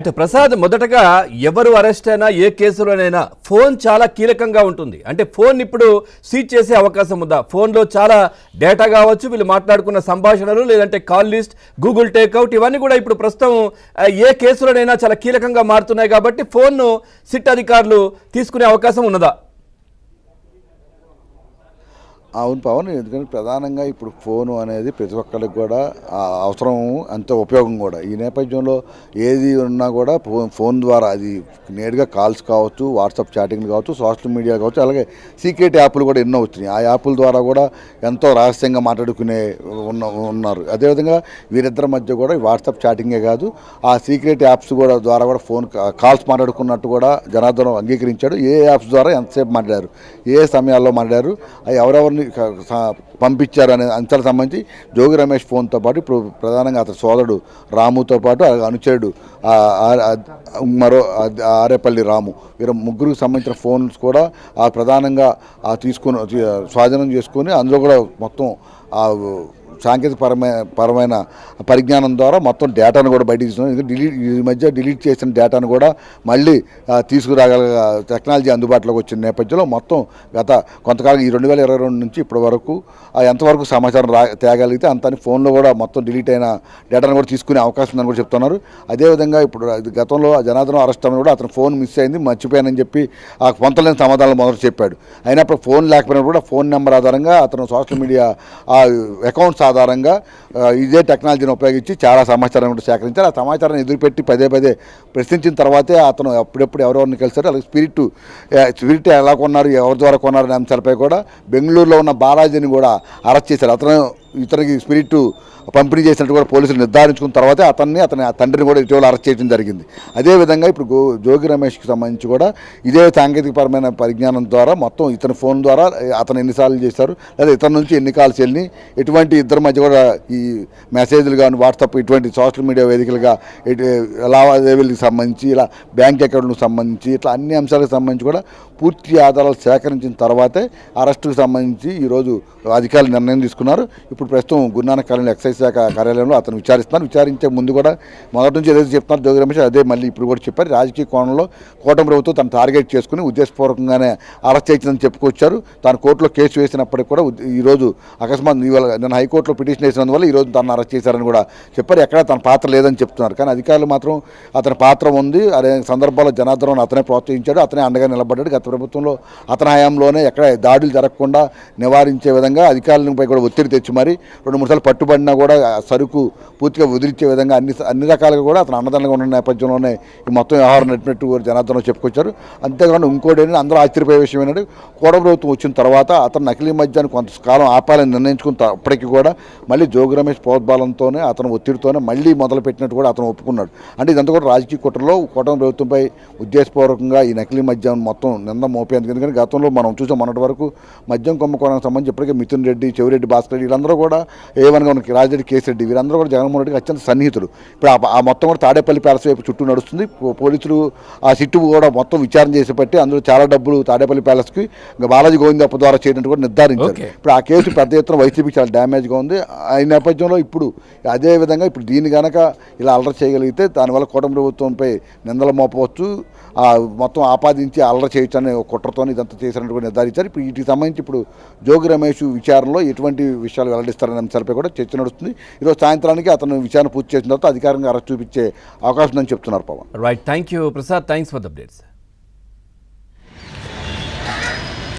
అంటే ప్రసాద్, మొదటగా ఎవరు అరెస్ట్ అయినా ఏ కేసులోనైనా ఫోన్ చాలా కీలకంగా ఉంటుంది. అంటే ఫోన్ ఇప్పుడు సీజ్ చేసే అవకాశం ఉందా? ఫోన్లో చాలా డేటా కావచ్చు, వీళ్ళు మాట్లాడుకున్న సంభాషణలు, లేదంటే కాల్ లిస్ట్, గూగుల్ టేక్అవుట్, ఇవన్నీ కూడా ఇప్పుడు ప్రస్తుతం ఏ కేసులోనైనా చాలా కీలకంగా మారుతున్నాయి. కాబట్టి ఫోన్ను సిట్ అధికారులు తీసుకునే అవకాశం ఉన్నదా? అవును పవన్, ఎందుకంటే ప్రధానంగా ఇప్పుడు ఫోను అనేది ప్రతి ఒక్కరికి కూడా అవసరం, అంత ఉపయోగం కూడా. ఈ నేపథ్యంలో ఏది ఉన్నా కూడా ఫోన్ ద్వారా, అది నేరుగా కాల్స్ కావచ్చు, వాట్సాప్ చాటింగ్లు కావచ్చు, సోషల్ మీడియా కావచ్చు, అలాగే సీక్రెట్ యాప్లు కూడా ఎన్నో వచ్చినాయి. ఆ యాప్ల ద్వారా కూడా ఎంతో రహస్యంగా మాట్లాడుకునే ఉన్నారు. అదేవిధంగా వీరిద్దరి మధ్య కూడా వాట్సాప్ చాటింగే కాదు, ఆ సీక్రెట్ యాప్స్ కూడా ద్వారా కూడా ఫోన్ కాల్స్ మాట్లాడుకున్నట్టు కూడా జనార్దన్ అంగీకరించాడు. ఏ యాప్స్ ద్వారా ఎంతసేపు మాట్లాడారు, ఏ సమయాల్లో మాట్లాడారు, ఎవరెవరిని పంపించారు అనే అంశాలకు సంబంధించి జోగి రమేష్ ఫోన్తో పాటు ఇప్పుడు ప్రధానంగా అతని సోదరుడు రాముతో పాటు అనుచరుడు మరో ఆరేపల్లి రాము, వీరు ముగ్గురికి సంబంధించిన ఫోన్స్ కూడా ప్రధానంగా స్వాధీనం చేసుకొని అందులో కూడా మొత్తం సాంకేతిక పరమైన పరిజ్ఞానం ద్వారా మొత్తం డేటాను కూడా బయట తీసుకున్నాం. ఈ మధ్య డిలీట్ చేసిన డేటాను కూడా మళ్ళీ తీసుకురాగల టెక్నాలజీ అందుబాటులోకి వచ్చిన నేపథ్యంలో మొత్తం గత కొంతకాలం ఈ 2022 నుంచి ఇప్పటి వరకు ఎంతవరకు సమాచారం తేగలిగితే అంతని ఫోన్లో కూడా మొత్తం డిలీట్ అయిన డేటాను కూడా తీసుకునే అవకాశం ఉందని కూడా చెప్తున్నారు. అదేవిధంగా ఇప్పుడు గతంలో జనార్దన్ అరెస్ట్ అయిన కూడా అతను ఫోన్ మిస్ అయింది, మర్చిపోయానని చెప్పి ఆ పొంతలేని సమాధానాలు మొదలు చెప్పాడు. అయినప్పుడు ఫోన్ లేకపోయినా కూడా ఫోన్ నెంబర్ ఆధారంగా అతను సోషల్ మీడియా అకౌంట్స్ ఆధారంగా ఇదే టెక్నాలజీని ఉపయోగించి చాలా సమాచారం కూడా సేకరించారు. ఆ సమాచారాన్ని ఎదురుపెట్టి పదే ప్రశ్నించిన తర్వాతే అతను అప్పుడెప్పుడు ఎవరెవరిని కలిసారు, అలాగే స్పిరిట్ ఎలా కొన్నారు, ఎవరి ద్వారా కొన్నారు అనే అంశాలపై కూడా బెంగళూరులో ఉన్న బాలాజీని కూడా అరెస్ట్ చేశారు. ఇతనికి స్పిరిట్ పంపిణీ చేసినట్టు కూడా పోలీసులు నిర్ధారించుకున్న తర్వాతే అతని తండ్రిని కూడా ఇటీవల అరెస్ట్ చేయడం జరిగింది. అదేవిధంగా ఇప్పుడు జోగి రమేష్కి సంబంధించి కూడా ఇదే సాంకేతికపరమైన పరిజ్ఞానం ద్వారా మొత్తం ఇతని ఫోన్ ద్వారా అతను ఎన్నిసార్లు చేశారు, లేదా ఇతని నుంచి ఎన్ని కాల్స్ వెళ్ళి, ఎటువంటి ఇద్దరి మధ్య కూడా ఈ మెసేజ్లు కానీ వాట్సాప్ ఇటువంటి సోషల్ మీడియా వేదికలుగా లావాదేవీలకు సంబంధించి, ఇలా బ్యాంక్ అకౌంట్లకు సంబంధించి, ఇట్లా అన్ని అంశాలకు సంబంధించి కూడా పూర్తి ఆధారాలు సేకరించిన తర్వాతే అరెస్టుకు సంబంధించి ఈరోజు అధికారులు నిర్ణయం తీసుకున్నారు. ఇప్పుడు ప్రస్తుతం గురునానక్ కాలనీ ఎక్సైజ్ శాఖ కార్యాలయంలో అతను విచారిస్తున్నారు. విచారించే ముందు కూడా మొదటి నుంచి ఏదైతే చెప్తున్నారు జోగి రమేష్, అదే మళ్ళీ ఇప్పుడు కూడా చెప్పారు. రాజకీయ కోణంలో కూటమి ప్రభుత్వం తను టార్గెట్ చేసుకుని ఉద్దేశపూర్వకంగానే అరెస్ట్ చేయించిందని చెప్పుకొచ్చారు. తాను కోర్టులో కేసు వేసినప్పటికీ కూడా ఈరోజు అకస్మాత్ నేను హైకోర్టులో పిటిషన్ వేసినందువల్ల ఈరోజు తను అరెస్ట్ చేశారని కూడా చెప్పారు. ఎక్కడ తన పాత్ర లేదని చెప్తున్నారు. కానీ అధికారులు మాత్రం అతని పాత్ర ఉంది, అదే సందర్భాల్లో జనార్దన్ అతనే ప్రోత్సహించాడు, అతనే అండగా నిలబడ్డాడు. గత ప్రభుత్వంలో అతని హయాంలోనే ఎక్కడ దాడులు జరగకుండా నివారించే విధంగా అధికారులపై కూడా ఒత్తిడి తెచ్చి మరి 2-3 సార్లు పట్టుబడినా కూడా సరుకు పూర్తిగా వదిలించే విధంగా అన్ని రకాలుగా కూడా అతను అన్నదండగా ఉన్న నేపథ్యంలోనే ఈ మొత్తం వ్యవహారం నడిపినట్టు జనార్దన్ చెప్పుకొచ్చారు. అంతేకాకుండా ఇంకోటి అందరూ ఆశ్చర్యపోయే విషయం ఏంటంటే కూటమి ప్రభుత్వం వచ్చిన తర్వాత అతను నకిలీ మద్యాన్ని కొంతకాలం ఆపాలని నిర్ణయించుకున్నప్పటికీ కూడా మళ్ళీ జోగి రమేష్ ప్రోద్బలంతోనే అతను ఒత్తిడితోనే మళ్ళీ మొదలుపెట్టినట్టు కూడా అతను ఒప్పుకున్నాడు. అంటే ఇదంతా కూడా రాజకీయ కుట్రలో కూటమి ప్రభుత్వంపై ఉద్దేశపూర్వకంగా ఈ నకిలీ మద్యం మొత్తం నింద మోపేందుకు. ఎందుకంటే గతంలో మనం చూసాం, మొన్నటి వరకు మద్యం కుంభకోణానికి సంబంధించి ఇప్పటికే మిథున్ రెడ్డి, చెవిరెడ్డి భాస్కర్ రెడ్డి, వీళ్ళందరూ కూడా ఏవనగా ఉన్న రాజరెడ్డి, కేసిరెడ్డి, వీరందరూ కూడా జగన్మోహన్ రెడ్డికి అత్యంత సన్నిహితులు. ఇప్పుడు ఆ మొత్తం కూడా తాడేపల్లి ప్యాలెస్ వైపు చుట్టూ నడుస్తుంది. పోలీసులు ఆ సిట్టు కూడా మొత్తం విచారణ చేసి పెట్టి అందులో చాలా డబ్బులు తాడేపల్లి ప్యాలెస్కి బాలాజీ గోవిందప్ప ద్వారా చేయడం కూడా నిర్ధారించారు. ఇప్పుడు ఆ కేసు పెద్ద ఎత్తున వైసీపీ చాలా డ్యామేజ్గా ఉంది. ఈ నేపథ్యంలో ఇప్పుడు అదేవిధంగా ఇప్పుడు దీన్ని కనుక ఇలా అల్లరి చేయగలిగితే దానివల్ల కూటమి ప్రభుత్వంపై నిందలు మోపవచ్చు, మొత్తం ఆపాదించి అల్లరి చేయొచ్చు అనే కుట్రతో ఇదంతా చేసినట్టు కూడా నిర్ధారించారు. ఇప్పుడు వీటికి సంబంధించి ఇప్పుడు జోగి రమేష్ విచారణలో ఎటువంటి విషయాలు వెల్లడిస్తారనే అంశాలపై కూడా చర్చ నడుస్తుంది. ఈరోజు సాయంత్రానికి అతను విచారణ పూర్తి చేసిన తర్వాత అధికారంగా అరెస్ట్ చూపించే అవకాశం ఉందని చెప్తున్నారు Pawan. Right, thank you Prasad, thanks for the updates.